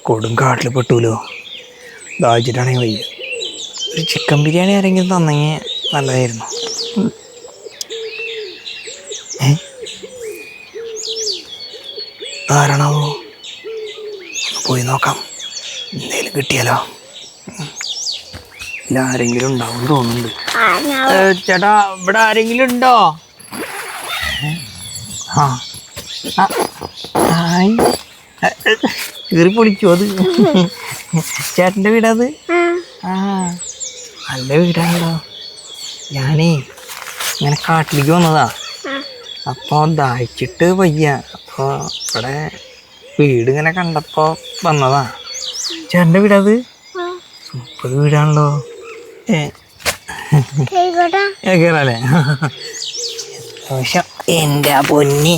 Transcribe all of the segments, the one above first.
കൊടും കാട്ടിൽ പെട്ടൂലോ. ദാഹിച്ചിട്ടാണെങ്കിൽ വയ്യ. ഒരു ചിക്കൻ ബിരിയാണി ആരെങ്കിലും തന്നെങ്കിൽ നല്ലതായിരുന്നു. ആരാണാവോ? പോയി നോക്കാം, എന്തേലും കിട്ടിയാലോ. ഇല്ല, ആരെങ്കിലും ഉണ്ടാവും തോന്നുന്നുണ്ട്. ചേട്ടാ, ഇവിടെ ആരെങ്കിലും ഉണ്ടോ? ആ കീറി പൊളിക്കോ അത്? ചേട്ടൻ്റെ വീടാത്? ആ, നല്ല വീടാണല്ലോ. ഞാനേ ഇങ്ങനെ കാട്ടിലേക്ക് വന്നതാ. അപ്പോൾ ദാഹിച്ചിട്ട് വയ്യ. അപ്പോൾ ഇവിടെ വീട് ഇങ്ങനെ കണ്ടപ്പോൾ വന്നതാ. ചേട്ടൻ്റെ വീടാത്? സൂപ്പർ വീടാണല്ലോ. കേറാല്ലേ? ദോഷം എൻ്റെ പൊന്നി.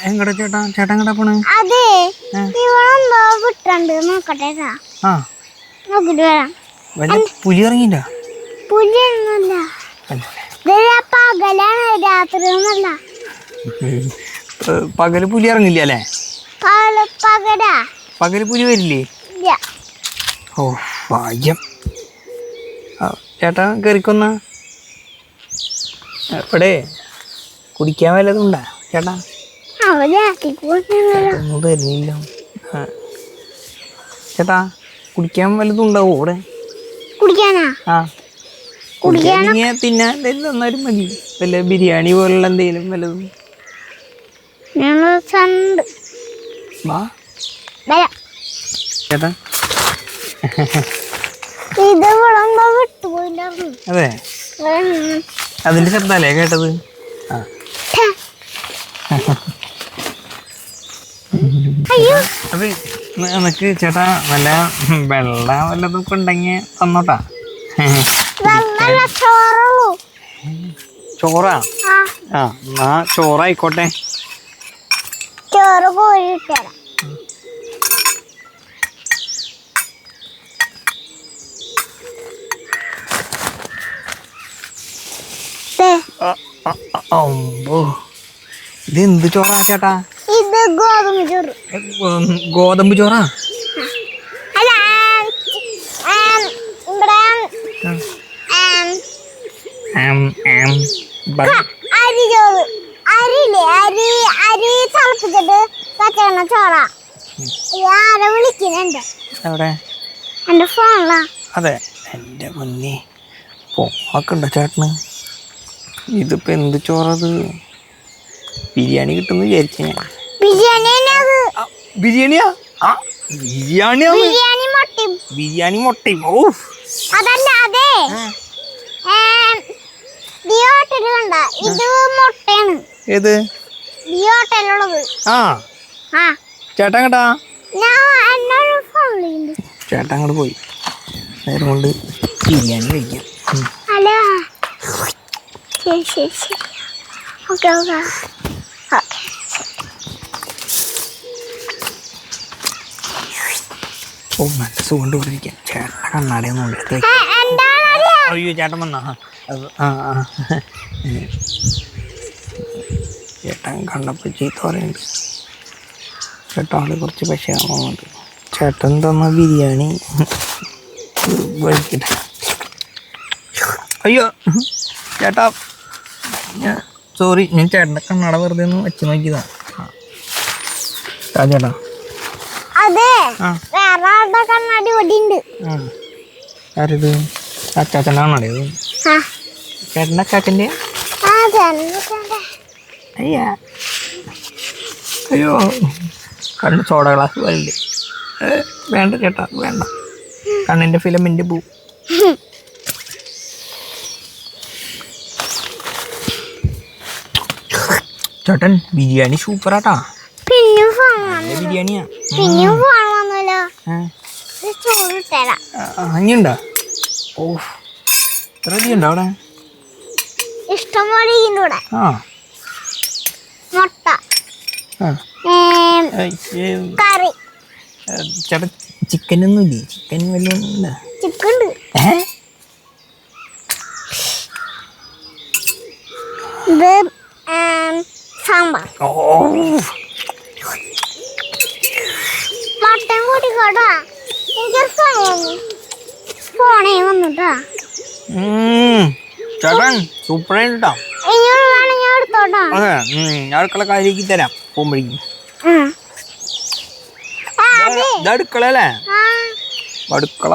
എങ്ങടാ ചേട്ടാ? ചേട്ടാ എങ്ങടാ പോണ്? വല്ല പുലി ഇറങ്ങിയില്ല? പകല് പുലി ഇറങ്ങില്ല അല്ലേ? പകല് പുലി വരില്ലേ? ഓ ഭാഗ്യം. ചേട്ടാ കയറിക്കൊന്ന. ഇവിടെ കുടിക്കാൻ വല്ലതുണ്ടാ ചേട്ടാ? ഒന്നും തരുന്നില്ല. ചേട്ടാ കുടിക്കാൻ വല്ലതും ഉണ്ടാവോ ഇവിടെ? ആ, തിന്നാൻ എന്തെങ്കിലും തന്നാലും മതി. വല്ല ബിരിയാണി പോലുള്ള എന്തെങ്കിലും വല്ലതും. ചേട്ടാ അതെ, അതിന്റെ ശബ്ദല്ലേ കേട്ടത്? ആ അത് നിനക്ക് ചേട്ടാ വല്ല വെള്ള വല്ലതൊക്കെ ഉണ്ടെങ്കിൽ തന്നോട്ടാ. ചോറാ? ആ, എന്നാ ചോറായിക്കോട്ടെ. ചോറ് കോരിട്ടാ ഇത് എന്ത് ചോറാ ചേട്ടാ? ഇത് ഗോതമ്പ് ചോറ്. ഗോതമ്പ് ചോറാ? അരി ചോറ്. അരിയില്ലേ, അരി തിളപ്പിച്ചിട്ട് പച്ചവെണ്ണ ചോറാ. ആരെ വിളിക്കുന്നുണ്ട്? എവിടെ? എന്റെ ഫോണിലാ. അതെ, എൻ്റെ മുന്നേ പോക്കണ്ടോ ചേട്ടന്? ഇതിപ്പോ എന്ത് ചോറത്? ബിരിയാണി കിട്ടുമെന്ന് വിചാരിച്ച ഞാൻ. ബിരിയാണിയാ? ബിരിയാണി മുട്ടയും. ഓ അതല്ല, അതെ ഇത് മുട്ടയാണ്. ഏത് ഹോട്ടലുള്ളത്? ആ, ചേട്ടാ കേട്ടാ? ചേട്ടാ അങ്ങോട്ട് പോയി നേരം കൊണ്ട് ബിരിയാണി കഴിക്കാം. ഹലോ, ശരി. ഓക്കെ. ഓ, നല്ല സുഖം കൊണ്ടിരിക്കാം. ചേട്ടൻ്റെ കണ്ണാടിയൊന്നും ഉണ്ട്. അയ്യോ, ചേട്ടൻ വന്നാ? ആ, ചേട്ടൻ കണ്ടപ്പോൾ ചീത്ത പറയുന്നുണ്ട്. ചേട്ടാ ആള് കുറച്ച് വിഷയമാകുന്നുണ്ട്. ചേട്ടൻ തന്ന ബിരിയാണി കഴിക്കട്ടെ. അയ്യോ ചേട്ടാ, സോറി, ഞാൻ ചേട്ടൻ്റെ കണ്ണട വെറുതെ ഒന്ന് വെച്ച് നോക്കിയതാ. ചേട്ടാ കണ്ണാടി ഉണ്ട്. ആരത്? അച്ചാച്ചൻ്റെ കണ്ണാടിയത്? ചേട്ടൻ്റെ അച്ചാച്ചൻ്റെ? അയ്യോ, കണ്ണ് സോഡ ഗ്ലാസ് വരല്ലേ? വേണ്ട ചേട്ടാ, വേണ്ട. കണ്ണിൻ്റെ ഫിലമെൻ്റ് പോവും. ചേട്ടൻ ബിരിയാണി സൂപ്പറാട്ടാ. ബിരിയാണിയാ. അഞ്ഞുണ്ടാ? ഓ, എത്ര അധികമുണ്ടോ അവിടെ? ഇഷ്ടംപോലെ ആ, മുട്ട, കറി. ചേട്ടാ ചിക്കനൊന്നും ഇല്ലേ? ചിക്കൻ വല്ലതും ഉണ്ടാ? ചിക്കൻ ഉണ്ട്. ഇത് സാമ്പാർ. ഓ, എടുത്തോട്ടാ. എനിക്ക് ഫോണേ വന്നിട്ടാ. ചേട്ടൻ സൂപ്പറായിട്ട് കേട്ടോ. ഇനിയുള്ള വേണമെങ്കിൽ എടുത്തോട്ടാ. അതെ ഞാൻ അടുക്കള കാര്യമാക്കി തരാം പോകുമ്പോഴേക്കും. അടുക്കള അല്ലേ? അടുക്കള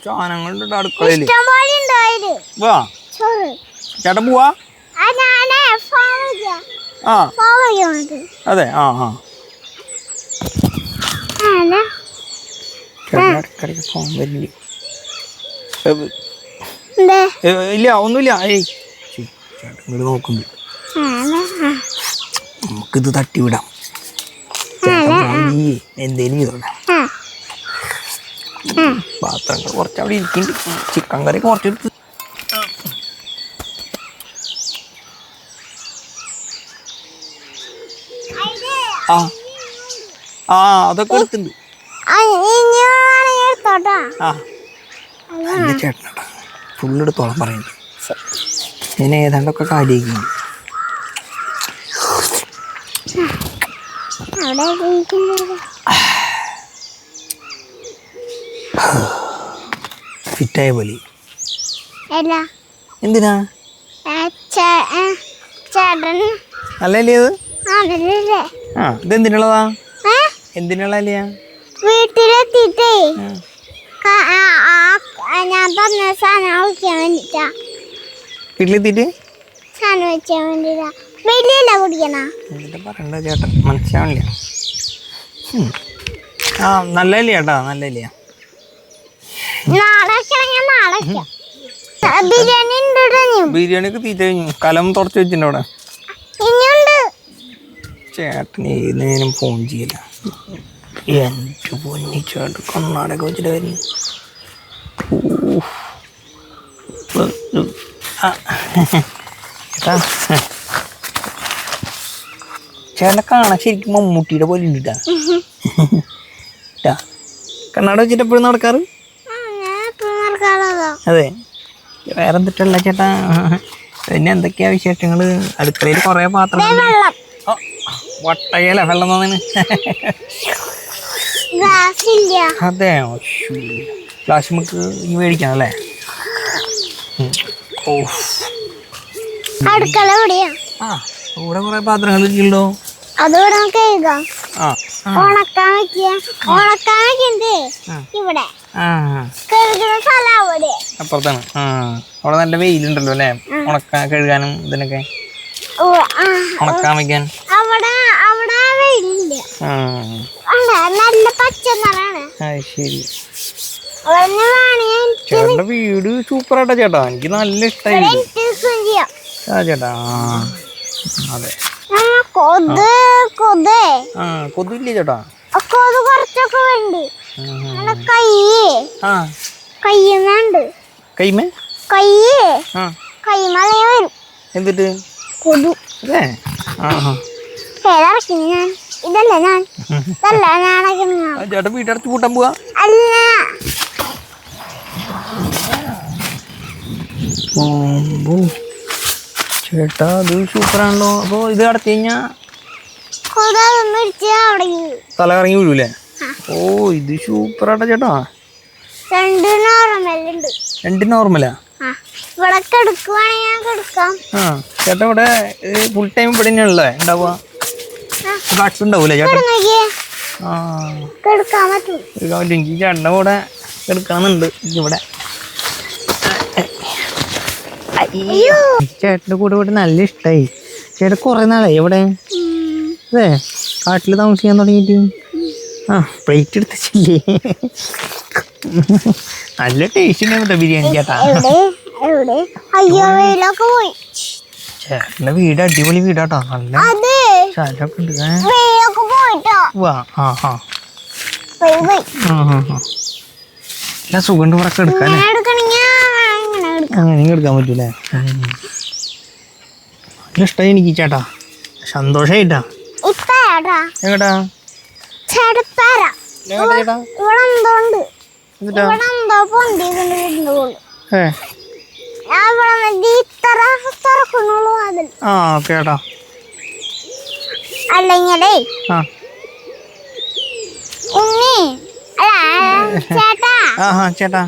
സാധനങ്ങളുണ്ട് അടുക്കളയില്. വാ ചേട്ടൻ പോവാ. ആ അതെ ആ ആ ഇടയ്ക്കിടയ്ക്ക് ഫോൺ വരില്ലേ? ഇല്ല ഒന്നുമില്ല. ഏയ് ചേട്ടൻ ഇങ്ങോട്ട് നോക്കുന്നുണ്ട്. നമുക്കിത് തട്ടിവിടാം. എന്തേലും ചെയ്തോട്ടെ. പാത്രങ്ങൾ കുറച്ച് അവിടെ ഇരിക്കുന്നുണ്ട്. ചിക്കൻ കറി കുറച്ചെടുത്ത് ആ ആ അതൊക്കെ എടുത്തുണ്ട്. ആ എൻ്റെ ചേട്ടനോട്ടാ ഫുള്ളെടുത്തോളം പറയുന്നു. ഞാൻ ഏതാണ്ടൊക്കെ കാര്യമാക്കി. ഫിറ്റായ പോലെ എന്തിനാ അല്ലേ അത്? ആ ഇതെന്തിനുള്ളതാ? എന്തിനുള്ളതല്ലയാ? വീട്ടിലെത്തിട്ടേ ഞാൻ പറഞ്ഞ സാധനം വെക്കാൻ വേണ്ടിട്ടാ. വീട്ടിലെത്തിയിട്ട് സാധനം വെക്കാൻ വേണ്ടിട്ടാ. വലിയല്ല കുടിക്കണ എന്നിട്ട് പറയണ്ട ചേട്ടൻ മനസ്സിലാവണില്ല. ആ നല്ലല്ലേ ചേട്ടാ നല്ലല്ലേ? നാളെ ബിരിയാണി ഒക്കെ തീറ്റ കഴിഞ്ഞു. കലം തുടച്ച് വെച്ചിട്ടുണ്ട് അവിടെ. ചേട്ടൻ ഏത് നേരം ഫോൺ ചെയ്യില്ല. എൻ്റെ പൊന്നി ചേട്ടൻ കണ്ണാടൊക്കെ വെച്ചിട്ട് വരുന്നു. ചേട്ടാ ചേട്ടനെ കാണാൻ ശരിക്കും മമ്മൂട്ടിയുടെ പോലെ ഉണ്ട് കേട്ടാ. കണ്ണാട വെച്ചിട്ട് എപ്പോഴും നടക്കാറ്? അതെ. വേറെ എന്തിട്ടല്ല ചേട്ടാ? പിന്നെ എന്തൊക്കെയാ വിശേഷങ്ങൾ? അടുക്കളയിൽ കുറേ പാത്രം. വട്ടയല്ല വെള്ളം തന്നെ. അതെ ഗ്ലാസ് നമുക്ക് ഈ മേടിക്കണം അല്ലേ? ഓ അടുക്കള ആ ഇവിടെ കുറേ പാത്രങ്ങൾ ഇരിക്കല്ലോ. അതോടെ നമുക്ക് എഴുതാം. ഉണക്കാൻ വെക്കണ്ടേ ഇവിടെ അപ്പുറത്താണ്. ആ അവിടെ നല്ല വെയിലുണ്ടല്ലോ അല്ലേ? ഉണക്കാൻ കഴുകാനും ഇതിനൊക്കെ ഉണക്കാൻ വെക്കാൻ. അവിടെ വെയിലില്ല. നല്ല പച്ച നിറാണ്. ശരി. ചേട്ടൻ്റെ വീട് സൂപ്പറായിട്ടാ ചേട്ടാ. എനിക്ക് നല്ല ഇഷ്ടമായി. ആ ചേട്ടാ അതെ. കൊതുല്ലേ ചേട്ടാ? കുറച്ചൊക്കെ വേണ്ടി വരും. എന്തിട്ട് കൊതു അല്ലേ? ഞാൻ ഇതല്ല ഞാൻ ചേട്ടൻ വീട്ടടച്ച് കൂട്ടാൻ പോവാ? അല്ല ചേട്ടാ അത് സൂപ്പറാണല്ലോ. അപ്പോൾ ഇത് അടച്ചു കഴിഞ്ഞാൽ തല കറങ്ങി വീഴൂലേ? ഓ ഇത് സൂപ്പറാട്ടാ ചേട്ടാ. രണ്ട് നോർമലാ? ആ ചേട്ടാ ഇവിടെ ഫുൾ ടൈം ഇവിടെ തന്നെയാണല്ലേ ഉണ്ടാവുക? ഫ്ലാക്സ് ഉണ്ടാവൂലേ ചേട്ടാ? ആ എടുക്കാൻ പറ്റും. എനിക്ക് ചേട്ടൻ്റെ കൂടെ എടുക്കാന്നുണ്ട് ഇവിടെ. ചേട്ടൻ്റെ കൂടെ ഇവിടെ നല്ല ഇഷ്ടമായി. ചേട്ടൻ കുറേ നാളായി ഇവിടെ അതെ കാട്ടിൽ താമസിക്കാൻ തുടങ്ങിയിട്ട്. ആ പ്ലേറ്റ് എടുത്തില്ലേ? നല്ല ടേസ്റ്റ് ഉണ്ടാവും ബിരിയാണി ചേട്ടാ. ചേട്ടൻ്റെ വീട് അടിപൊളി വീടാട്ടോ. നല്ല സ്ഥലമൊക്കെ ഉണ്ട്. വാ ആ ആ എല്ലാ സുഖം പുറക്കെ എടുക്കാല്ലേ? അങ്ങനെ എടുക്കാൻ പറ്റൂലേ? നല്ല ഇഷ്ടമായി എനിക്ക് ചേട്ടാ. സന്തോഷായിട്ടാ. എങ്ങട്ടാ ചേട്ടാ? ആ ഓക്കെ ചേട്ടാ. അല്ലെങ്കിലേ ഉണ്ണി ചേട്ടാ ചേട്ടാ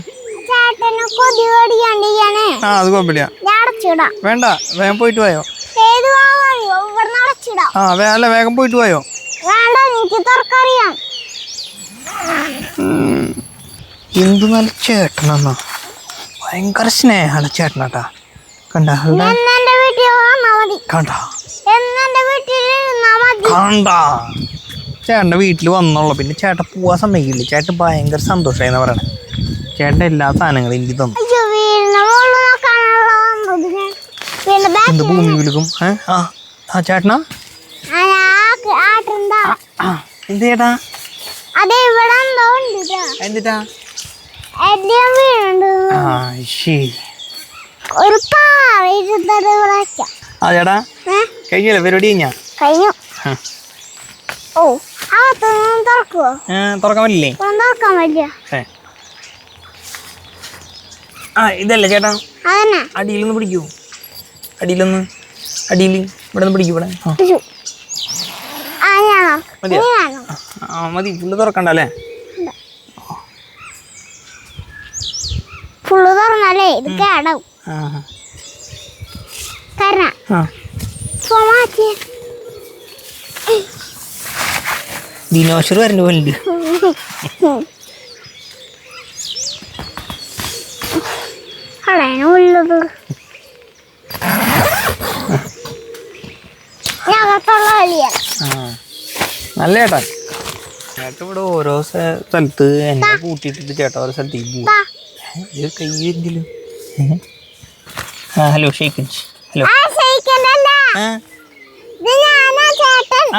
ചേട്ടന് കൊതി ഓടിക്കാണ്ടിരിക്കാനേ. ആ അത് കുഴപ്പമില്ല. ഞാൻ അടച്ചിടാം. വേണ്ട, വേഗം പോയിട്ട് പോയോ. ഏത് വാങ്ങോ ഇവിടുന്ന് അടച്ചിടാം. അല്ല വേഗം പോയിട്ട് പോയോ. വേണ്ട, എനിക്ക് തുറക്കറിയാം. എന്ത് നല്ല ചേട്ടനെന്നാ, ഭയങ്കര സ്നേഹമാണ് ചേട്ടനാട്ടാ. കണ്ട എന്നെ വീട്ടിൽ വന്നാ മതി. കണ്ട എന്നെ വീട്ടിൽ ഇരുന്നാ മതി. കണ്ട ചേട്ടൻ്റെ വീട്ടിൽ വന്നോളൂ. പിന്നെ ചേട്ടൻ പോവാൻ സമ്മതിക്കില്ല. ചേട്ടൻ ഭയങ്കര സന്തോഷമായിന്നാ പറയണേ. ചേട്ടൻ്റെ എല്ലാ സാധനങ്ങളും എനിക്ക് തന്നു. അയ്യോ, വീടിന്റെ മുകളിൽ നോക്കാനുള്ള വന്നത് ഞാൻ. വീടിന്റെ back എന്ത് ഭൂമി വിളിക്കും. ചേട്ടനാ ആട്ടുണ്ടാ. എന്ത് ചേട്ടാ. അതെ, ഇവിടെ എന്തോ ഉണ്ട്. എന്തിട്ടാ. എല്ലാം വീടുണ്ട്. ശരി. ഒരു പാറ ഇരുന്നത് വിളക്കാം. ചേട്ടാ കഴിഞ്ഞല്ലേ പരിപാടി കഴിഞ്ഞാ. കഴിഞ്ഞു. ഓ, അകത്തൊന്നും തുറക്കുവോ. തുറക്കാൻ പറ്റില്ലേ. തുറക്കാൻ പറ്റില്ല. ഇതല്ലേ ചേട്ടാ. അതന്നെ. അടിയിലൊന്ന് പിടിക്കൂ. അടിയിൽ ഇവിടെ ഒന്ന് പിടിക്കൂ. ഇവിടെ മതിയോ. മതി. ഫുള്ള് തുറക്കണ്ട അല്ലേ. ഫുള്ള് തുറന്നാലേ ഇത് കേടാവും. കാരണം ദിനോഷർ വരണ്ട പോലുണ്ട്. കളയാനുള്ളത് ഞങ്ങൾക്കുള്ള കളിയാണ്. നല്ല ചേട്ടാ. ചേട്ടൻ ഇവിടെ ഓരോ സ്ഥലത്ത് എന്നെ കൂട്ടിയിട്ടിട്ട് ചേട്ടാ ഓരോ സ്ഥലത്തേക്ക് പോകും. കൈ എന്തിലും. ഹലോ ഷെയ്ക്കൻ. ഹലോ.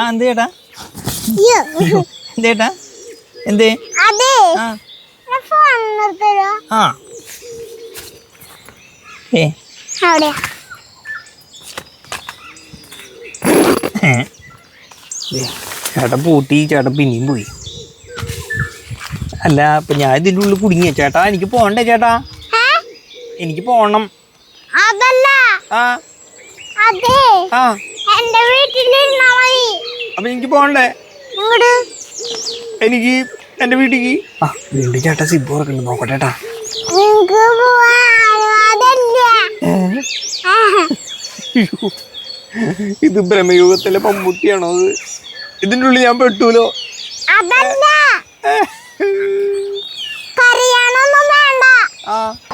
എന്ത് ചേട്ടാ. എന്തേട്ടാ. എന്തേ. ചേട്ടൻ പൂട്ടി. ചേട്ടൻ പിന്നെയും പോയി. അല്ല അപ്പൊ ഞാൻ ഇതിൻ്റെ ഉള്ളിൽ കുടുങ്ങിയ ചേട്ടാ. എനിക്ക് പോണ്ടേ ചേട്ടാ. എനിക്ക് പോണം. അതല്ല. എന്റെ വീട്ടിലിരുന്നാ മതി. അപ്പൊ എനിക്ക് പോണ്ടേ. എനിക്ക് എന്റെ വീട്ടിക്ക്. വീണ്ടും ചേട്ടാ സിബ് തുറക്കണ്ട്. നോക്കട്ടെ ചേട്ടാ. ഇത് ബ്രഹ്മയുഗത്തിലെ മമ്മൂട്ടിയാണോ അത്. ഇതിൻ്റെ ഉള്ളിൽ ഞാൻ പെട്ടൂലോ.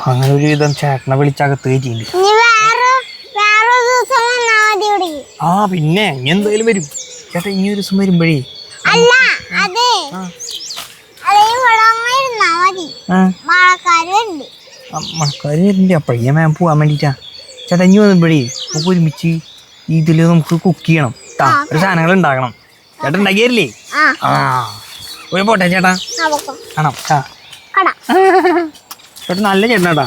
അങ്ങനെ ഒരു വിധം ചേട്ടനെ വിളിച്ചകത്ത് കയറ്റിണ്ട്. പിന്നെ ഇനി എന്തായാലും വരും ചേട്ടാ. ഇനി ഒരു ദിവസം വരുമ്പോഴേ മഴക്കാര് വരണ്ടേ. അപ്പോഴേ ഞാൻ പോവാൻ വേണ്ടിട്ടാ ചേട്ടാ. ഇനി വന്നപ്പോഴേ നമുക്ക് ഒരുമിച്ച് ഇതില് നമുക്ക് കുക്ക് ചെയ്യണം. ഒരു സാധനങ്ങൾ ഉണ്ടാക്കണം. ചേട്ടൻ ഉണ്ടാക്കിയല്ലേ. പോട്ടെ ചേട്ടാ. കാണാം. ചേട്ടൻ നല്ല ചേട്ടനാട്ടാ.